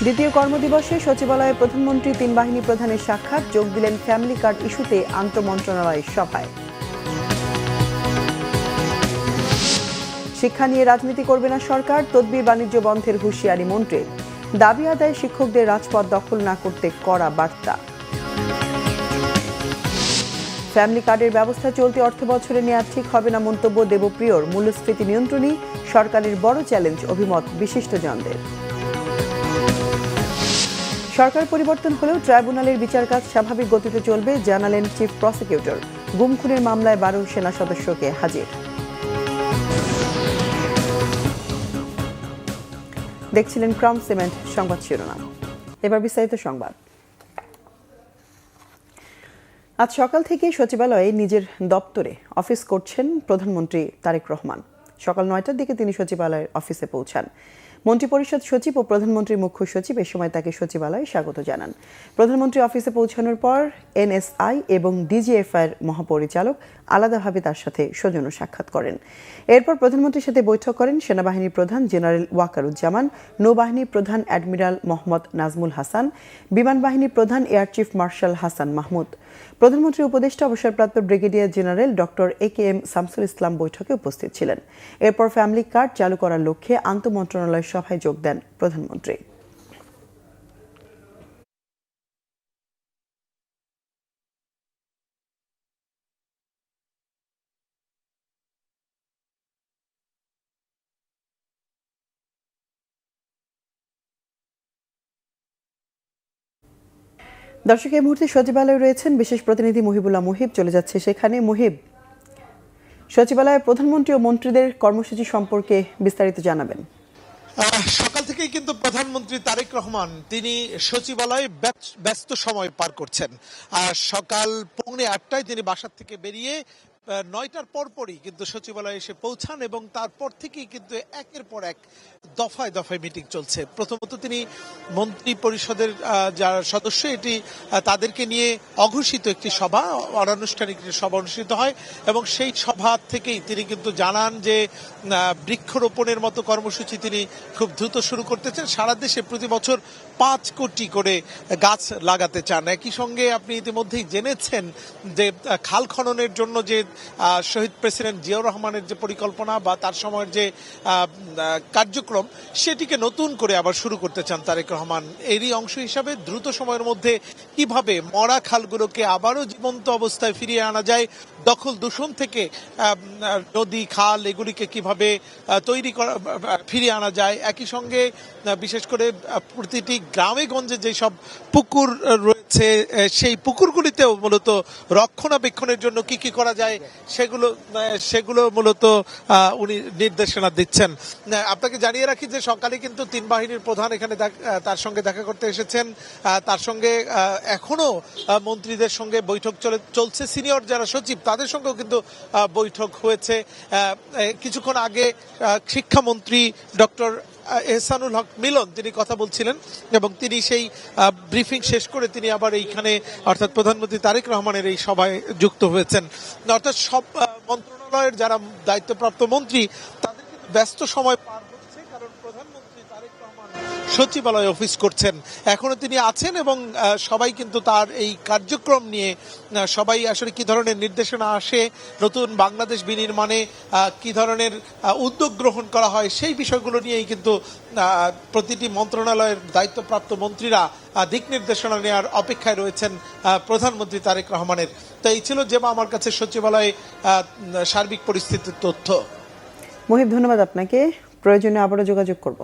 দ্বিতীয় কর্মদিবসে সচিবালয়ে প্রধানমন্ত্রী তিন বাহিনী প্রধানের সাক্ষাৎ, যোগ দিলেন ফ্যামিলি কার্ড ইস্যুতে আন্তঃমন্ত্রণালয়ের সভায়। শিক্ষা নিয়ে রাজনীতি করবে না সরকার, তদবির বাণিজ্য বন্ধের হুঁশিয়ারি মন্ত্রীর। দাবি আদায়ে শিক্ষকদের রাজপথ দখল না করতে কড়া বার্তা। ফ্যামিলি কার্ডের ব্যবস্থা চলতি অর্থবছরে নেওয়া ঠিক হবে না মন্তব্য দেবপ্রিয়র। মূল্যস্ফীতি নিয়ন্ত্রণই সরকারের বড় চ্যালেঞ্জ, অভিমত বিশিষ্টজনদের। সরকার পরিবর্তন হলেও ট্রাইব্যুনালের বিচার কাজ স্বাভাবিক গতিতে চলবে, জানালেন চিফ প্রসিকিউটর। গুম খুনের মামলায় 12 সেনা সদস্যকে হাজির। দেখছিলেন ক্রাউন সিমেন্ট সংবাদ শিরোনাম। এবার বিস্তারিত সংবাদ। আজ সকাল থেকে সচিবালয়ে নিজের দপ্তরে অফিস করছেন প্রধানমন্ত্রী তারেক রহমান। সকাল 9টার দিকে তিনি সচিবালয়ের অফিসে পৌঁছান। মন্ত্রিপরিষদ সচিব ও প্রধানমন্ত্রীর মুখ্য সচিব এ সময় তাকে সচিবালয়ে স্বাগত জানান। প্রধানমন্ত্রী অফিসে পৌঁছানোর পর এনএসআই এবং ডিজিএফআইয়ের মহাপরিচালক আলাদাভাবে তার সাথে সৌজন্য সাক্ষাৎ করেন। এরপর প্রধানমন্ত্রীর সাথে বৈঠক করেন সেনাবাহিনীর প্রধান জেনারেল ওয়াকারুজ্জামান, নৌবাহিনী প্রধান অ্যাডমিরাল মোহাম্মদ নাজমুল হাসান, বিমান বাহিনী প্রধান air chief marshal Hasan Mahmud. প্রধানমন্ত্রীর উপদেষ্টা অবসরপ্রাপ্ত brigadier general doctor AKM Shamsul Islam বৈঠকে উপস্থিত ছিলেন। এরপর ফ্যামিলি কার্ড চালু করার লক্ষ্যে আন্তঃমন্ত্রণালয় সভায় যোগ দেন প্রধানমন্ত্রী। দর্শক, এই মুহূর্তে সচিবালয়ে রয়েছেন বিশেষ প্রতিনিধি মুহিবুল্লাহ মুহিব। চলে যাচ্ছে সেখানে। মুহিব, সচিবালয়ে প্রধানমন্ত্রী ও মন্ত্রীদের কর্মসূচি সম্পর্কে বিস্তারিত জানাবেন। সকাল থেকেই কিন্তু প্রধানমন্ত্রী তারেক রহমান তিনি সচিবালয়ে ব্যস্ত সময় পার করছেন। সকাল 8:45 তিনি বাসা থেকে বেরিয়ে 9টার পরপরই কিন্তু সচিবালয়ে এসে পৌঁছান এবং তারপর থেকেই কিন্তু একের পর এক দফায় দফায় মিটিং চলছে। প্রথমত তিনি মন্ত্রী পরিষদের যারা সদস্য এটি তাদেরকে নিয়ে অঘোষিত একটি সভা, অনানুষ্ঠানিক সভা অনুষ্ঠিত হয় এবং সেই সভা থেকেই তিনি কিন্তু জানান যে বৃক্ষরোপণের মতো কর্মসূচি তিনি খুব দ্রুত শুরু করতে চান। সারা দেশে প্রতি বছর 5 কোটি করে গাছ লাগাতে চান। একই সঙ্গে আপনি ইতিমধ্যেই জেনেছেন যে খাল খননের জন্য যে শহীদ প্রেসিডেন্ট জিয়াউর রহমানের যে পরিকল্পনা বা তার সময়ের যে কার্যক্রম সেটিকে নতুন করে আবার শুরু করতে চান তারেক রহমান। এরই অংশ হিসাবে দ্রুত সময়ের মধ্যে কিভাবে মরা খালগুলোকে আবারও জীবন্ত অবস্থায় ফিরিয়ে আনা যায়, দখল দূষণ থেকে নদী খাল এগুলিকে কিভাবে তৈরি করা ফিরিয়ে আনা যায়, একই সঙ্গে বিশেষ করে প্রতিটি গ্রামে গঞ্জে যেসব পুকুর রয়েছে সেই পুকুরগুলিতেও মূলত রক্ষণাবেক্ষণের জন্য কি কি করা যায় সেগুলো মূলত উনি নির্দেশনা দিচ্ছেন। আপনাকে জানিয়ে রাখি যে সকালে কিন্তু তিন বাহিনীর প্রধান এখানে তার সঙ্গে দেখা করতে এসেছেন। তার সঙ্গে এখনো মন্ত্রীদের সঙ্গে বৈঠক চলছে। সিনিয়র যারা সচিব তাদের সঙ্গেও কিন্তু বৈঠক হয়েছে। কিছুক্ষণ আগে শিক্ষামন্ত্রী ডক্টর এহসানুল হক মিলন তিনি কথা বলছিলেন এবং তিনি সেই ব্রিফিং শেষ করে তিনি আবার এইখানে অর্থাৎ প্রধানমন্ত্রী তারেক রহমানের এই সভায় যুক্ত হয়েছেন। অর্থাৎ সব মন্ত্রণালয়ের যারা দায়িত্বপ্রাপ্ত মন্ত্রী তাদের কিন্তু ব্যস্ত সময় পার হচ্ছে, কারণ প্রধানমন্ত্রী তারেক রহমান সচিবালয়ে অফিস করছেন, এখনো তিনি আছেন এবং সবাই কিন্তু তার এই কার্যক্রম নিয়ে সবাই আসলে কি ধরনের নির্দেশনা আসে, নতুন বাংলাদেশ বিনির্মাণে কি ধরনের উদ্যোগ গ্রহণ করা হয় সেই বিষয়গুলো নিয়েই কিন্তু প্রতিটি মন্ত্রণালয়ের দায়িত্বপ্রাপ্ত মন্ত্রীরা দিক নির্দেশনা নেওয়ার অপেক্ষায় রয়েছেন প্রধানমন্ত্রী তারেক রহমানের। তো এই ছিল যে আমার কাছে সচিবালয়ে সার্বিক পরিস্থিতির তথ্য। মুহিব, ধন্যবাদ আপনাকে। প্রয়োজনে আবারও যোগাযোগ করব।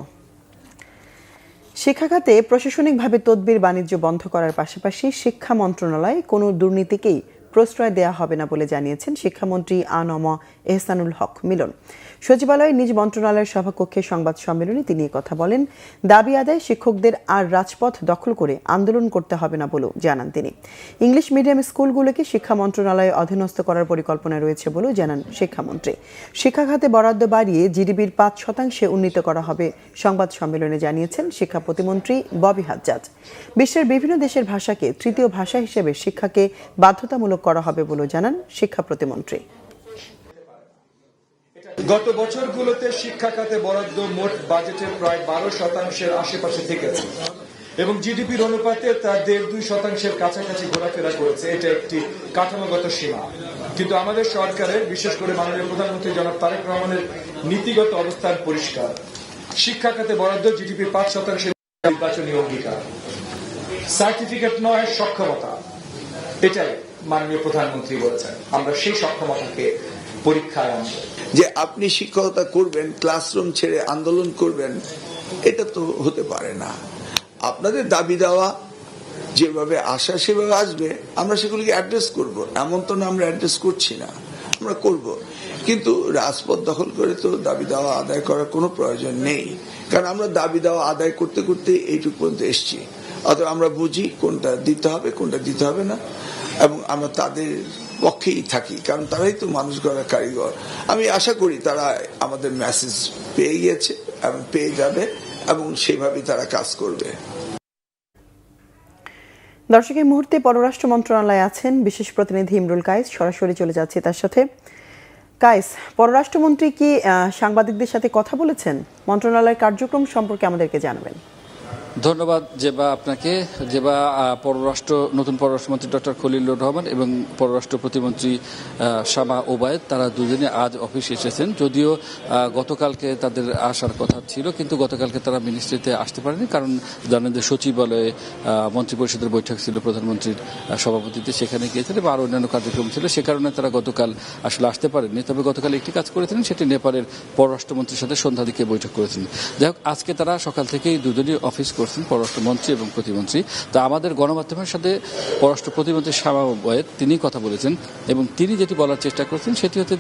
শিক্ষা খাতে প্রশাসনিকভাবে তদবির বাণিজ্য বন্ধ করার পাশাপাশি শিক্ষা মন্ত্রণালয় কোনো দুর্নীতিকেই প্রশ্রয় দেওয়া হবে না বলে জানিয়েছেন শিক্ষামন্ত্রী আ.ন.ম এহসানুল হক মিলন। সচিবালয়ে নিজ মন্ত্রণালয়ের সভাকক্ষে সংবাদ সম্মেলনে তিনি কথা বলেন। দাবি আদায়ে শিক্ষকদের আর রাজপথ দখল করে আন্দোলন করতে হবে না বলেও জানান তিনি। ইংলিশ মিডিয়াম স্কুলগুলোকে শিক্ষা মন্ত্রণালয়ে অধীনস্থ করার পরিকল্পনা রয়েছে বলেও জানান শিক্ষামন্ত্রী। শিক্ষা খাতে বরাদ্দ বাড়িয়ে জিডিপির 5% উন্নীত করা হবে সংবাদ সম্মেলনে জানিয়েছেন শিক্ষা প্রতিমন্ত্রী ববি হাজ্জাজ। বিশ্বের বিভিন্ন দেশের ভাষাকে তৃতীয় ভাষা হিসেবে শিক্ষাকে বাধ্যতামূলক করা হবে বলেও জানান শিক্ষা প্রতিমন্ত্রী। গত বছরগুলোতে শিক্ষা খাতে বরাদ্দ মোট বাজেটের প্রায় 12% আশেপাশে থেকেছে এবং জিডিপির অনুপাতে তা 1.5-2% কাছাকাছি ঘোরাফেরা করেছে। এটা একটি কাঠামোগত সীমা, কিন্তু আমাদের সরকারের, বিশেষ করে মাননীয় প্রধানমন্ত্রী জনাব তারেক রহমানের নীতিগত অবস্থান পরিষ্কার। শিক্ষা খাতে বরাদ্দ জিডিপির 5% নির্বাচনী অঙ্গীকার, সার্টিফিকেট নয় সক্ষমতা। এটাই মাননীয় প্রধানমন্ত্রী বলেছেন, আমরা সেই সক্ষমতাকে পরীক্ষায় আনব। যে আপনি শিক্ষকতা করবেন, ক্লাসরুম ছেড়ে আন্দোলন করবেন, এটা তো হতে পারে না। আপনাদের দাবি দেওয়া যেভাবে আসা সেভাবে আসবে, আমরা সেগুলিকে অ্যাড্রেস করব। এমন তো না আমরা অ্যাড্রেস করছি না, আমরা করব। কিন্তু রাজপথ দখল করে তো দাবি দেওয়া আদায় করার কোনো প্রয়োজন নেই, কারণ আমরা দাবি দেওয়া আদায় করতে করতে এইটুকু পর্যন্ত এসছি। অতএব আমরা বুঝি কোনটা দিতে হবে কোনটা দিতে হবে না, এবং আমরা তাদের পক্ষেই থাকি, কারণ তারাই তো মানুষ গড়ার কারিগর। আমি আশা করি তারা আমাদের মেসেজ পেয়ে গিয়েছে এবং পেয়ে যাবে, এবং সেভাবেই তারা কাজ করবে। দর্শক, এই মুহূর্তে পররাষ্ট্র মন্ত্রণালয়ে আছেন বিশেষ প্রতিনিধি ইমরুল কায়েস। সরাসরি চলে যাচ্ছে তার সাথে। কায়েস, পররাষ্ট্রমন্ত্রী কি সাংবাদিকদের সাথে কথা বলেছেন? মন্ত্রণালয়ের কার্যক্রম সম্পর্কে আমাদেরকে জানাবেন। ধন্যবাদ জেবা আপনাকে। জেবা, নতুন পররাষ্ট্রমন্ত্রী ডক্টর খলিলুর রহমান এবং পররাষ্ট্র প্রতিমন্ত্রী শামা ওবায়েদ, তারা দুজনে আজ অফিসে এসেছেন। যদিও গতকালকে তাদের আসার কথা ছিল, কিন্তু গতকালকে তারা মিনিস্ট্রিতে আসতে পারেনি, কারণ জানেন যে সচিবালয়ে মন্ত্রিপরিষদের বৈঠক ছিল প্রধানমন্ত্রীর সভাপতিত্বে, সেখানে গিয়েছেন এবং আরও অন্যান্য কার্যক্রম ছিল। সে কারণে তারা গতকাল আসলে আসতে পারেননি। তবে গতকাল একটি কাজ করেছিলেন, সেটি নেপালের পররাষ্ট্রমন্ত্রীর সাথে সন্ধ্যা দিকে বৈঠক করেছেন। যাই হোক, আজকে তারা সকাল থেকেই দুজনই অফিস করছেন, পররাষ্ট্রমন্ত্রী এবং প্রতিমন্ত্রী। তা আমাদের গণমাধ্যমের সাথে পররাষ্ট্র প্রতিমন্ত্রী শামা ওবায়েদ তিনি কথা বলেছেন, এবং তিনি যেটি বলার চেষ্টা করছেন সেটি হচ্ছে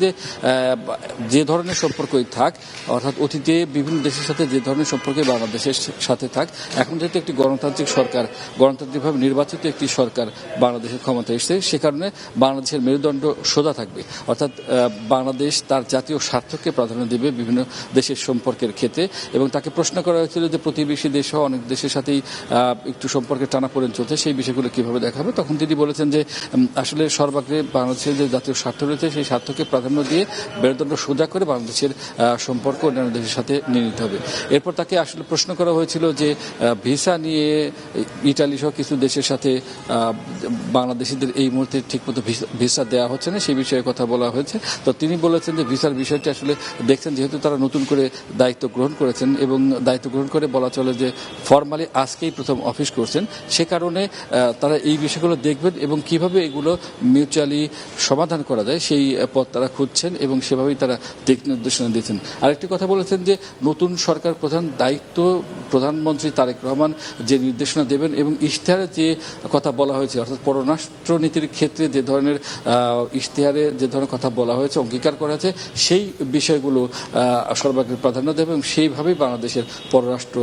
যে ধরনের সম্পর্কই থাক, অর্থাৎ অতীতে বিভিন্ন দেশের সাথে যে ধরনের সম্পর্কে বাংলাদেশের সাথে থাক, এখন যেহেতু একটি গণতান্ত্রিক সরকার, গণতান্ত্রিকভাবে নির্বাচিত একটি সরকার বাংলাদেশের ক্ষমতায় এসেছে, সে কারণে বাংলাদেশের মেরুদণ্ড সোজা থাকবে। অর্থাৎ বাংলাদেশ তার জাতীয় স্বার্থকে প্রাধান্য দেবে বিভিন্ন দেশের সম্পর্কের ক্ষেত্রে। এবং তাকে প্রশ্ন করা হয়েছিল যে প্রতিবেশী দেশ সহ অনেক দেশের সাথেই একটু সম্পর্কে টানাপোড়েন চলছে, সেই বিষয়গুলো কিভাবে দেখাবে। তখন তিনি বলেছেন যে আসলে সর্বাগ্রে বাংলাদেশের যে জাতীয় স্বার্থ রয়েছে সেই স্বার্থকে প্রাধান্য দিয়ে মেরুদণ্ড সোজা করে বাংলাদেশের সম্পর্ক অন্যান্য দেশের সাথে নিয়ে নিতে হবে। এরপর তাকে আসলে প্রশ্ন করা হয়েছিল যে ভিসা নিয়ে ইটালি সহ কিছু দেশের সাথে বাংলাদেশিদের এই মুহূর্তে ঠিকমতো ভিসা দেওয়া হচ্ছে না, সেই বিষয়ে কথা বলা হয়েছে। তো তিনি বলেছেন যে ভিসার বিষয়টি আসলে দেখছেন, যেহেতু তারা নতুন করে দায়িত্ব গ্রহণ করেছেন এবং দায়িত্ব গ্রহণ করে বলা চলে যে ফরমালি আজকেই প্রথম অফিস করছেন, সে কারণে তারা এই বিষয়গুলো দেখবেন এবং কিভাবে এগুলো মিউচুয়ালি সমাধান করা যায় সেই পথ তারা খুঁজছেন, এবং সেভাবেই তারা দিক নির্দেশনা দিচ্ছেন। আরেকটি কথা বলেছেন যে নতুন সরকার প্রধান দায়িত্ব প্রধানমন্ত্রী তারেক রহমান যে নির্দেশনা দেবেন, এবং ইশতেহারে যে কথা বলা হয়েছে, অর্থাৎ পররাষ্ট্রনীতির ক্ষেত্রে যে ধরনের ইশতেহারে যে ধরনের কথা বলা হয়েছে, অঙ্গীকার করা হয়েছে, সেই বিষয়গুলো সর্বাগ্রে প্রাধান্য দেবে এবং সেইভাবেই বাংলাদেশের পররাষ্ট্র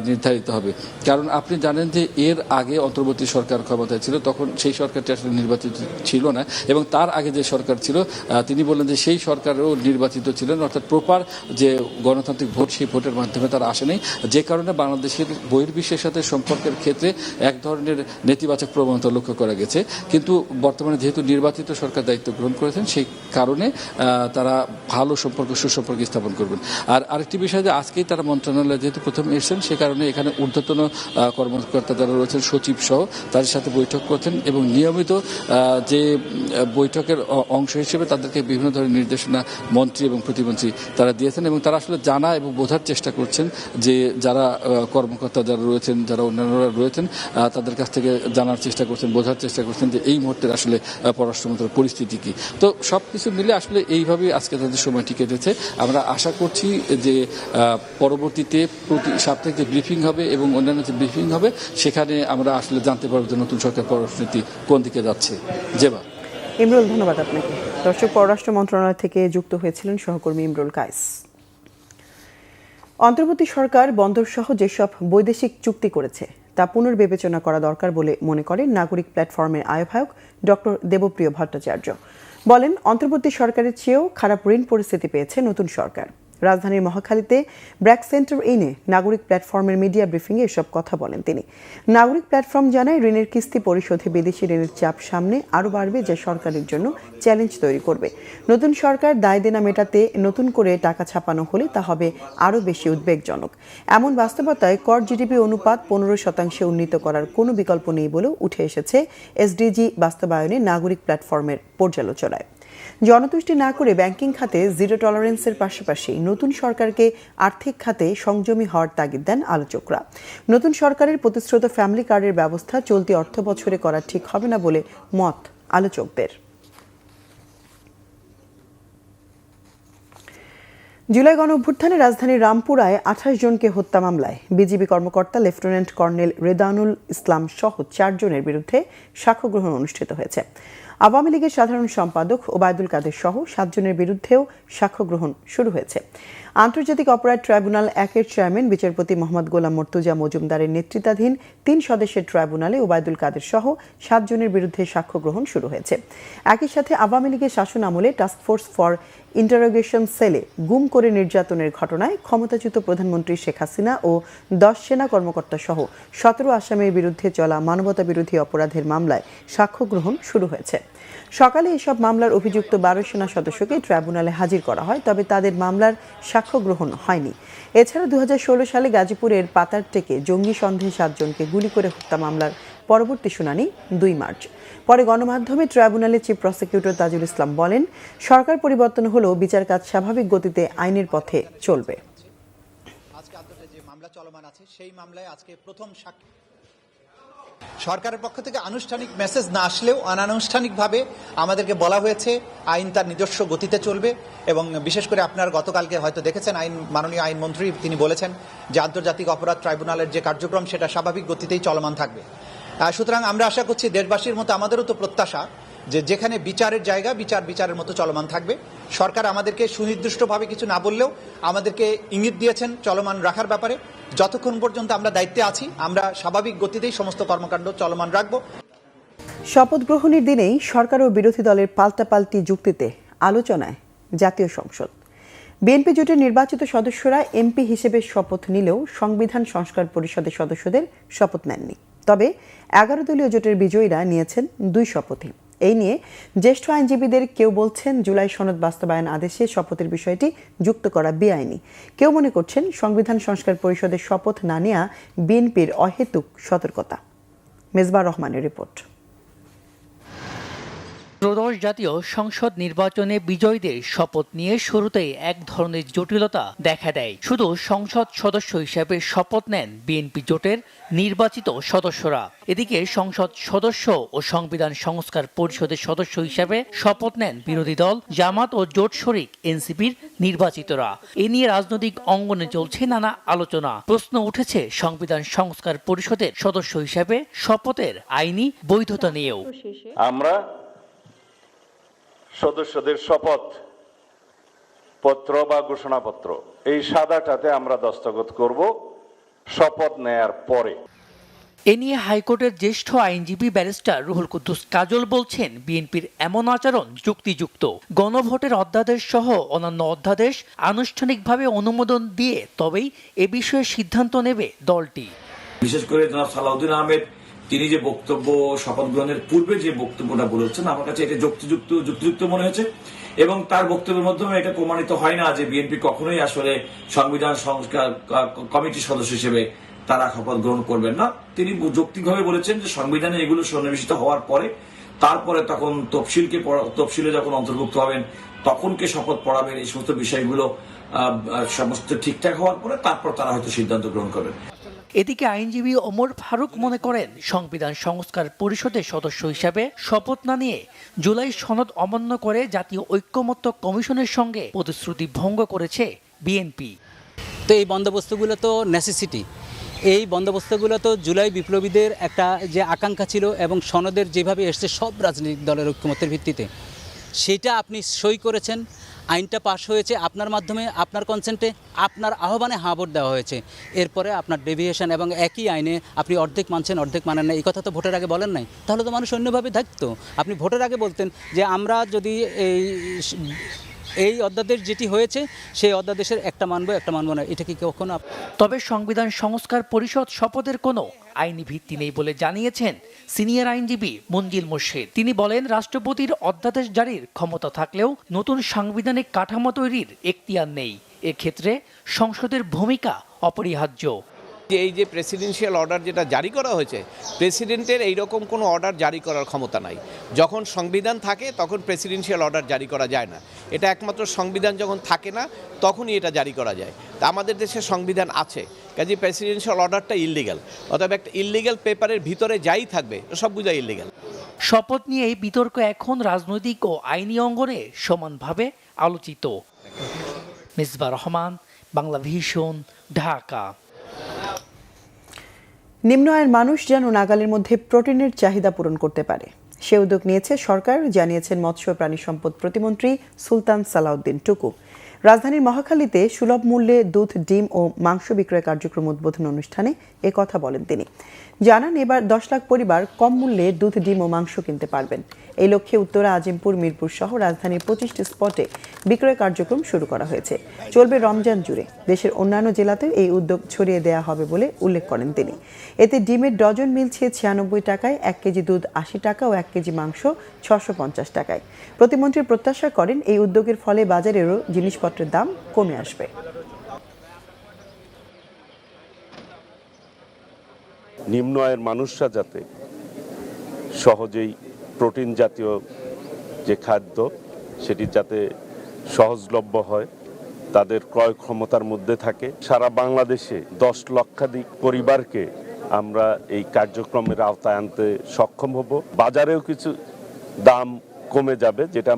নির্ধারিত হবে। কারণ আপনি জানেন যে এর আগে অন্তর্বর্তী সরকার ক্ষমতায় ছিল, তখন সেই সরকারটি আসলে নির্বাচিত ছিল না, এবং তার আগে যে সরকার ছিল তিনি বললেন যে সেই সরকারও নির্বাচিত ছিলেন, অর্থাৎ প্রপার যে গণতান্ত্রিক ভোট, সেই ভোটের মাধ্যমে তারা আসেনি, যে কারণে বাংলাদেশের বহির্বিশ্বের সাথে সম্পর্কের ক্ষেত্রে এক ধরনের নেতিবাচক প্রবণতা লক্ষ্য করা গেছে। কিন্তু বর্তমানে যেহেতু নির্বাচিত সরকার দায়িত্ব গ্রহণ করেছেন, সেই কারণে তারা ভালো সম্পর্ক, সুসম্পর্ক স্থাপন করবেন। আর আরেকটি বিষয় যে আজকেই তারা মন্ত্রণালয়ে যেহেতু প্রথম এসেছেন, সে কারণে এখানে ঊর্ধ্বতন কর্মকর্তা যারা রয়েছেন, সচিব সহ, তাদের সাথে বৈঠক করছেন এবং নিয়মিত যে বৈঠকের অংশ হিসেবে তাদেরকে বিভিন্ন ধরনের নির্দেশনা মন্ত্রী এবং প্রতিমন্ত্রী তারা দিয়েছেন, এবং তারা আসলে জানা এবং বোঝার চেষ্টা করছেন যে যারা কর্মকর্তা যারা রয়েছেন, যারা অন্যান্যরা রয়েছেন, তাদের কাছ থেকে জানার চেষ্টা করছেন, বোঝার চেষ্টা করছেন যে এই মুহূর্তের আসলে পররাষ্ট্রমন্ত্রীর পরিস্থিতি কি। তো সবকিছু মিলে আসলে এইভাবেই আজকে তাদের সময়টি কেটেছে। আমরা আশা করছি যে পরবর্তীতে প্রতি সাপ্তাহিক যে ব্রিফিং হবে এবং অন্যান্য যে ব্রিফিং হবে, সেখানে আমরা আসলে জানতে পারবো যে নতুন সরকার পররাষ্ট্রনীতি কোন দিকে যাচ্ছে। জেবা। ইমরুল, ধন্যবাদ আপনাকে। দর্শক, পররাষ্ট্র মন্ত্রণালয় থেকে যুক্ত হয়েছিলেন সহকর্মী ইমরুল কায়েস। অন্তর্বর্তী সরকার বন্দর সহ যেসব বৈদেশিক চুক্তি করেছে তা পুনর্বিবেচনা করা দরকার বলে মনে করেন নাগরিক প্ল্যাটফর্মের আহ্বায়ক ডক্টর দেবপ্রিয় ভট্টাচার্য। বলেন, অন্তর্বর্তী সরকারের চেয়েও খারাপ ঋণ পরিস্থিতি পেয়েছে নতুন সরকার। রাজধানীর মহাখালীতে ব্র্যাক সেন্টার এনে নাগরিক প্ল্যাটফর্মের মিডিয়া ব্রিফিংয়ে এসব কথা বলেন তিনি। নাগরিক প্ল্যাটফর্ম জানায়, ঋণের কিস্তি পরিশোধে বিদেশি ঋণের চাপ সামনে আরও বাড়বে, যা সরকারের জন্য চ্যালেঞ্জ তৈরি করবে। নতুন সরকার দায় দেনা মেটাতে নতুন করে টাকা ছাপানো হলে তা হবে আরও বেশি উদ্বেগজনক। এমন বাস্তবতায় কর জিডিপি অনুপাত 15% উন্নীত করার কোনো বিকল্প নেই বলেও উঠে এসেছে এসডিজি বাস্তবায়নে নাগরিক প্ল্যাটফর্মের পর্যালোচনায়। জনতুষ্টি না করে ব্যাংকিং খাতে জিরো টলারেন্সের পাশাপাশি নতুন সরকারকে আর্থিক খাতে সংযমী হওয়ার তাগিদ দেন আলোচকরা। নতুন সরকারের প্রতিশ্রুত ফ্যামিলি কার্ডের ব্যবস্থা চলতি অর্থ বছরে করা ঠিক হবে না বলে মত আলোচকদের। জুলাই গণঅভ্যুত্থানে রাজধানীর রামপুরায় 28 জনকে হত্যা মামলায় বিজিবি কর্মকর্তা লেফটেন্যান্ট কর্নেল রেদানুল ইসলাম সহ 4 জনের বিরুদ্ধে সাক্ষ্য গ্রহণ অনুষ্ঠিত হয়েছে। আওয়ামী লীগের সাধারণ সম্পাদক ওবায়দুল কাদের সহ 7 জনের বিরুদ্ধেও সাক্ষ্য গ্রহণ শুরু হয়েছে। আন্তর্জাতিক অপরাধ ট্রাইব্যুনাল 1-এর চেয়ারম্যান বিচারপতি মোহাম্মদ গোলাম মর্তুজা মজুমদারের নেতৃত্বাধীন 3 সদস্যের ট্রাইব্যুনালে ওবায়দুল কাদের সহ 7 জনের বিরুদ্ধে সাক্ষ্য গ্রহণ শুরু হয়েছে। একই সাথে আওয়ামী লীগের শাসন আমলে টাস্কফোর্স ফর ইন্টারোগেশন সেলে গুম করে নির্যাতনের ঘটনায় ক্ষমতাচ্যুত প্রধানমন্ত্রী শেখ হাসিনা ও 10 সেনা কর্মকর্তা সহ 17 আসামির বিরুদ্ধে চলা মানবতাবিরোধী অপরাধের মামলায় সাক্ষ্য গ্রহণ শুরু হয়েছে। সকালে এসব মামলার অভিযুক্ত 12 সেনা সদস্যকে ট্রাইব্যুনালে হাজির করা হয়, তবে তাদের মামলার সাক্ষ্য গ্রহণ হয়নি। এছাড়া 2016 সালে গাজীপুরের পাতারটেকে জঙ্গি সন্দেহে 7 জনকে গুলি করে হত্যা মামলার পরবর্তী শুনানি 2 মার্চ। পরে গণমাধ্যমে ট্রাইব্যুনালের চিফ প্রসিকিউটর তাজুল ইসলাম বলেন, সরকার পরিবর্তন হলেও বিচার কাজ স্বাভাবিক গতিতে আইনের পথে চলবে। আজকে আদালতে যে মামলা চলমান আছে সেই মামলায় আজকে প্রথম সাক্ষী সরকারের পক্ষ থেকে আনুষ্ঠানিক মেসেজ না আসলেও অনানুষ্ঠানিকভাবে আমাদেরকে বলা হয়েছে আইন তার নিজস্ব গতিতে চলবে এবং বিশেষ করে আপনারা গতকালকে হয়তো দেখেছেন মাননীয় আইনমন্ত্রী তিনি বলেছেন যে আন্তর্জাতিক অপরাধ ট্রাইব্যুনালের যে কার্যক্রম সেটা স্বাভাবিক গতিতেই চলমান থাকবে। সুতরাং আমরা আশা করছি দেশবাসীর মতো আমাদেরও তো প্রত্যাশা যে যেখানে বিচারের জায়গা বিচারের মতো চলমান থাকবে। সরকার আমাদেরকে সুনির্দিষ্টভাবে কিছু না বললেও আমাদেরকে ইঙ্গিত দিয়েছেন চলমান রাখার ব্যাপারে। যতক্ষণ পর্যন্ত আমরা দায়িত্বে আছি আমরা স্বাভাবিক গতিতেই সমস্ত কর্মকাণ্ড চলমান রাখব। শপথ গ্রহণের দিনেই সরকার ও বিরোধী দলের পাল্টাপাল্টি যুক্তিতে আলোচনায় জাতীয় সংসদ। বিএনপি জোটের নির্বাচিত সদস্যরা এমপি হিসেবে শপথ নিলেও সংবিধান সংস্কার পরিষদের সদস্যদের শপথ নেননি। তবে 11 দলীয় জোটের বিজয়ীরা নিয়েছেন 2 শপথই। এই নিয়ে জ্যেষ্ঠ আইনজীবীদের কেউ বলছেন জুলাই সনদ বাস্তবায়ন আদেশে শপথের বিষয়টি যুক্ত করা বেআইনি। কেউ মনে করছেন সংবিধান সংস্কার পরিষদের শপথ না নেওয়া বিএনপির অহেতুক সতর্কতা। মেজবা রহমানের রিপোর্ট। ত্রয়োদশ জাতীয় সংসদ নির্বাচনে বিজয়ীদের শপথ নিয়ে শুরুতেই এক ধরনের জটিলতা দেখা দেয়। শুধু সংসদ সদস্য হিসেবে শপথ নেন বিএনপি জোটের নির্বাচিত সদস্যরা। এদিকে সংসদ সদস্য ও সংবিধান সংস্কার পরিষদের সদস্য হিসেবে শপথ নেন বিরোধী দল জামাত ও জোট শরিক এনসিপির নির্বাচিতরা। এ নিয়ে রাজনৈতিক অঙ্গনে চলছে নানা আলোচনা। প্রশ্ন উঠেছে সংবিধান সংস্কার পরিষদের সদস্য হিসেবে শপথের আইনি বৈধতা নিয়েও। আমরা সদস্যদের শপথ পত্র বা ঘোষণাপত্র এই সাদাটাতে আমরা দস্তখত করব শপথ নেয়ার পরে। এ নিয়ে হাইকোর্টের জ্যেষ্ঠ আইনজীবী ব্যারিস্টার রুহুল কুদ্দুস কাজল বলছেন, বিএনপির এমন আচরণ যুক্তিযুক্ত। গণভোটের অধ্যাদেশ সহ অন্যান্য অধ্যাদেশ আনুষ্ঠানিকভাবে অনুমোদন দিয়ে তবেই এ বিষয়ে সিদ্ধান্ত নেবে দলটি। বিশেষ করে জনাব সালাউদ্দিন আহমেদ তিনি যে বক্তব্য শপথ গ্রহণের পূর্বে যে বক্তব্যটা বলেছেন আমার কাছে এটা যুক্তিযুক্ত মনে হয়েছে এবং তার বক্তব্যের মাধ্যমে এটা প্রমাণিত হয় না যে বিএনপি কখনোই আসলে সংবিধান সংস্কার কমিটির সদস্য হিসেবে তারা শপথ গ্রহণ করবেন না। তিনি যৌক্তিকভাবে বলেছেন যে সংবিধানে এগুলো সন্নিবেশিত হওয়ার পরে তারপরে তখন তফসিলে যখন অন্তর্ভুক্ত হবেন তখনকে শপথ পড়াবেন, এই সমস্ত বিষয়গুলো সমস্ত ঠিকঠাক হওয়ার পরে তারপর তারা হয়তো সিদ্ধান্ত গ্রহণ করবেন। এদিকে আইনজীবী ওমর ফারুক মনে করেন, সংবিধান সংস্কার পরিষদের সদস্য হিসেবে শপথ না নিয়ে জুলাই সনদ অমান্য করে জাতীয় ঐক্যমত্য কমিশনের সঙ্গে প্রতিশ্রুতি ভঙ্গ করেছে বিএনপি। তো এই বন্দোবস্তগুলো তো নেসেসিটি, এই বন্দোবস্তগুলো তো জুলাই বিপ্লবীদের একটা যে আকাঙ্ক্ষা ছিল এবং সনদের যেভাবে এসছে সব রাজনৈতিক দলের ঐক্যমত্যের ভিত্তিতে, সেটা আপনি সই করেছেন, আইনটা পাশ হয়েছে আপনার মাধ্যমে, আপনার কনসেন্টে, আপনার আহ্বানে হাঁ ভোট দেওয়া হয়েছে। এরপরে আপনার ডেভিয়েশন এবং একই আইনে আপনি অর্ধেক মানছেন অর্ধেক মানেন না, এই কথা তো ভোটের আগে বলেন নাই। তাহলে তো মানুষ অন্যভাবে থাকতো। আপনি ভোটের আগে বলতেন যে আমরা যদি এই অধ্যাদেশ যেটি হয়েছে সেই অধ্যাদেশের একটা মানবো না, এটা কি কখনো তবে সংবিধান সংস্কার পরিষদ শপথের কোনো আইনি ভিত্তি নেই বলে জানিয়েছেন সিনিয়র আইনজীবী মঞ্জিল মোর্শেদ। তিনি বলেন, রাষ্ট্রপতির অধ্যাদেশ জারির ক্ষমতা থাকলেও নতুন সাংবিধানিক কাঠামো তৈরির এখতিয়ার নেই। এক্ষেত্রে সংসদের ভূমিকা অপরিহার্য। এই যে প্রেসিডেন্সিয়াল অর্ডার যেটা জারি করা হয়েছে, প্রেসিডেন্টের এইরকম কোনো অর্ডার জারি করার ক্ষমতা নাই। যখন সংবিধান থাকে তখন প্রেসিডেন্সিয়াল অর্ডার জারি করা যায় না। এটা একমাত্র সংবিধান যখন থাকে না তখনই এটা জারি করা যায়। তা আমাদের দেশে সংবিধান আছে, কাজে প্রেসিডেন্সিয়াল অর্ডারটা ইললিগ্যাল। অতএব একটা ইললিগ্যাল পেপারের ভিতরে যাই থাকবে সবগুলো ইললিগ্যাল। শপথ নিয়ে এই বিতর্ক এখন রাজনৈতিক ও আইনি অঙ্গনে সমানভাবে আলোচিত। মিসবাহ রহমান, বাংলা ভিশন, ঢাকা। নিম্ন আয়ের মানুষ যেন নাগালের মধ্যে প্রোটিনের চাহিদা পূরণ করতে পারে, সে উদ্যোগ নিয়েছে সরকার, জানিয়েছেন মৎস্য প্রাণী সম্পদ প্রতিমন্ত্রী সুলতান সালাউদ্দিন টুকু। রাজধানীর মহাখালীতে সুলভ মূল্যে দুধ, ডিম ও মাংস বিক্রয় কার্যক্রম উদ্বোধন অনুষ্ঠানে কথা বলেন তিনি। জানান, এবার 10 লাখ পরিবার কম মূল্যে দুধ, ডিম ও মাংস কিনতে পারবেন। এই লক্ষ্যে উত্তরা, আজিমপুর, মিরপুর সহ রাজধানীর 25টি স্পটে বিক্রয় কার্যক্রম শুরু করা হয়েছে। চলবে রমজান জুড়ে। দেশের অন্যান্য জেলাতেও এই উদ্যোগ ছড়িয়ে দেওয়া হবে বলে উল্লেখ করেন তিনি। এতে ডিমের ডজন মিলছে 96 টাকায়, 1 কেজি দুধ 80 টাকা ও 1 কেজি মাংস 650 টাকায়। প্রতিমন্ত্রী প্রত্যাশা করেন, এই উদ্যোগের ফলে বাজারেরও জিনিসপত্রের দাম কমে আসবে। নিম্ন আয়ের মানুষরা যাতে সহজেই প্রোটিন জাতীয় যে খাদ্য সেটি যাতে সহজলভ্য হয়, তাদের ক্রয় ক্ষমতার মধ্যে থাকে। সারা বাংলাদেশে 10 লক্ষাধিক পরিবারকে আমরা এই কার্যক্রমের আওতায় আনতে সক্ষম হব। বাজারেও কিছু দাম কমে যাবে, যেটা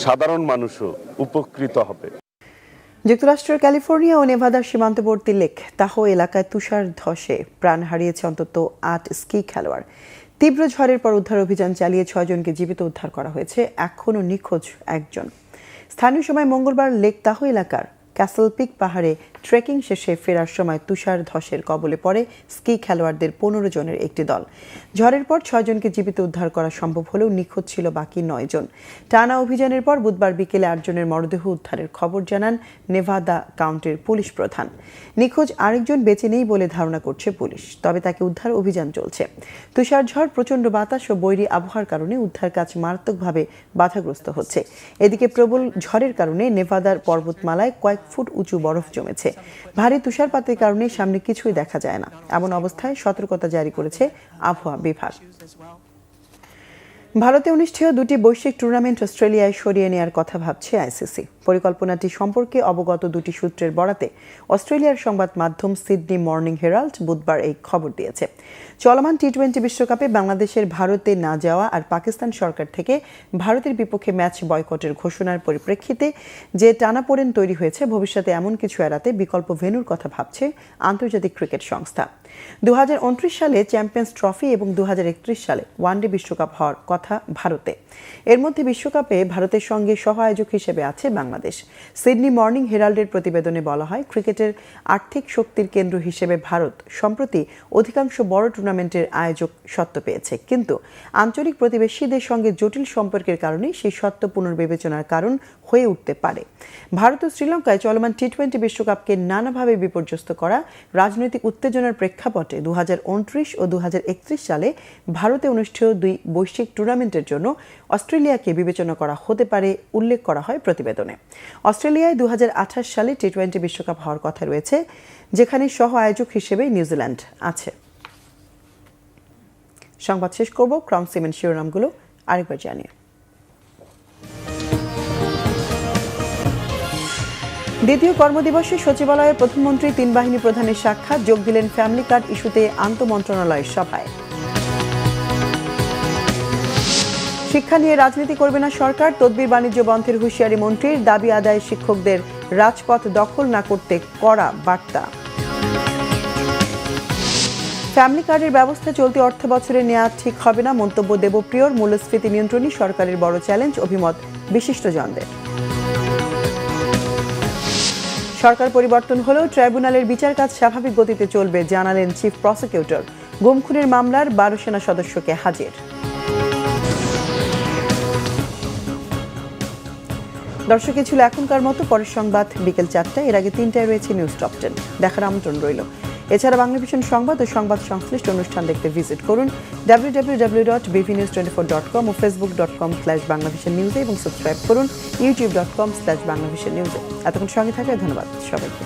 সাধারণ মানুষও উপকৃত হবে। যুক্তরাষ্ট্রের ক্যালিফোর্নিয়া ও নেভাদার সীমান্তবর্তী লেক তাহো এলাকায় তুষার ধসে প্রাণ হারিয়েছে অন্তত 8 স্কি খেলোয়াড়। তীব্র ঝড়ের পর উদ্ধার অভিযান চালিয়ে 6 জনকে জীবিত উদ্ধার করা হয়েছে, এখনও নিখোঁজ একজন। স্থানীয় সময় মঙ্গলবার লেক তাহো এলাকার ক্যাসল পিক পাহাড়ে ট্রেকিং শেষে ফেরার সময় তুষার ধসের কবলে পড়ে স্কি খেলোয়াড়দের 15 জনের একটি দল। ঝড়ের পর 6 জনকে জীবিত উদ্ধার করা সম্ভব হলেও নিখোঁজ ছিল বাকি 9 জন। টানা অভিযানের পর বুধবার বিকেলে 8 জনের মরদেহ উদ্ধারের খবর জানান নেভাদা কাউন্টির পুলিশ প্রধান। নিখোঁজ আরেকজন বেঁচে নেই বলে ধারণা করছে পুলিশ, তবে তাকে উদ্ধার অভিযান চলছে। তুষার ঝড়, প্রচণ্ড বাতাস ও বৈরী আবহাওয়ার কারণে উদ্ধার কাজ মারাত্মকভাবে বাধাগ্রস্ত হচ্ছে। এদিকে প্রবল ঝড়ের কারণে নেভাদার পর্বতমালায় কয়েক ফুট উঁচু বরফ জমেছে। ভারী তুষারপাতের কারণে সামনে কিছুই দেখা যায় না। এমন অবস্থায় সতর্কতা জারি করেছে আবহাওয়া বিভাগ। ভারতে অনুষ্ঠেয় 2টি বৈশ্বিক টুর্নামেন্ট অস্ট্রেলিয়ায় সরিয়ে নেওয়ার কথা ভাবছে আইসিসি। পরিকল্পনাটি সম্পর্কে অবগত 2টি সূত্রের বরাতে অস্ট্রেলিয়ার সংবাদ মাধ্যম সিডনি মর্নিং হেরাল্ড বুধবার এই খবর দিয়েছে। চলমান টি-20 বিশ্বকাপে বাংলাদেশের ভারতে না যাওয়া আর পাকিস্তান সরকার থেকে ভারতের বিপক্ষে ম্যাচ বয়কটের ঘোষণার পরিপ্রেক্ষিতে যে টানাপোড়েন তৈরি হয়েছে, ভবিষ্যতে এমন কিছু এড়াতে বিকল্প ভেন্যুর কথা ভাবছে আন্তর্জাতিক ক্রিকেট সংস্থা। 2029 সালে চ্যাম্পিয়ন্স ট্রফি এবং 2031 সালে ওয়ানডে বিশ্বকাপ হওয়ার কথা ভারতে। এর মধ্যে বিশ্বকাপে ভারতের সঙ্গে সহ আয়োজক হিসেবে আছে বাংলাদেশ। সিডনি মর্নিং হেরাল্ডের প্রতিবেদনে বলা হয়, ক্রিকেটের আর্থিক শক্তির কেন্দ্র হিসেবে ভারত সম্প্রতি অধিকাংশ বড় টুর্নামেন্টের আয়োজক সত্ত্ব পেয়েছে, কিন্তু আঞ্চলিক প্রতিবেশীদের সঙ্গে জটিল সম্পর্কের কারণে সেই সত্ত্ব পুনর্বিবেচনার কারণ হয়ে উঠতে পারে। ভারত ও শ্রীলঙ্কায় চলমান টি-20 বিশ্বকাপকে নানাভাবে বিপর্যস্ত করা রাজনৈতিক উত্তেজনার প্রেক্ষাপটে 2029 ও 2031 সালে ভারতে অনুষ্ঠেয় 2 বৈশ্বিক টুর্নামেন্টের জন্য অস্ট্রেলিয়াকে বিবেচনা করা হতে পারে উল্লেখ করা হয় প্রতিবেদনে। অস্ট্রেলিয়ায় 2028 সালে টি-20 বিশ্বকাপ হওয়ার কথা রয়েছে, যেখানে সহ আয়োজক হিসেবে নিউজিল্যান্ড আছে। সংবাদ শেষ করব ক্রাউন সিমেন্ট শিরোনামগুলো আরেকবার জানিয়ে। দ্বিতীয় কর্মদিবসে সচিবালয়ে প্রধানমন্ত্রী 3 বাহিনী প্রধানের সাক্ষাৎ, যোগ দিলেন ফ্যামিলি কার্ড ইস্যুতে আন্তঃমন্ত্রণালয়ের সভায়। শিক্ষা নিয়ে রাজনীতি করবে না সরকার, তদবির বাণিজ্য বন্ধের হুঁশিয়ারি মন্ত্রীর, দাবি আদায়ে শিক্ষকদের রাজপথ দখল না করতে কড়া বার্তা। ফ্যামিলি কার্ডের ব্যবস্থা চলতি অর্থ বছরে নেওয়া ঠিক হবে না, মন্তব্য দেবপ্রিয়র। মূল্যস্ফীতি নিয়ন্ত্রণই সরকারের বড় চ্যালেঞ্জ, অভিমত বিশিষ্টজনদের। সরকার পরিবর্তন হলেও ট্রাইব্যুনালের বিচার কাজ স্বাভাবিক গতিতে চলবে, জানালেন চিফ প্রসিকিউটর। গুম খুনের মামলার 12 সেনা সদস্যকে হাজির। দর্শক, ছিল এখনকার মতো। পরের সংবাদ বিকেল 4টায়, এর আগে 3টায় রয়েছে নিউজ টপ 10। দেখার আমন্ত্রণ রইল। এছাড়া বাংলাভিশন সংবাদ ও সংবাদ সংশ্লিষ্ট অনুষ্ঠান দেখতে ভিজিট করুন www.bvnews24.com ও facebook.com/banglavisionnews এবং সাবস্ক্রাইব করুন youtube.com/banglavisionnews। এতক্ষণ সঙ্গে থাকায় ধন্যবাদ সবাইকে।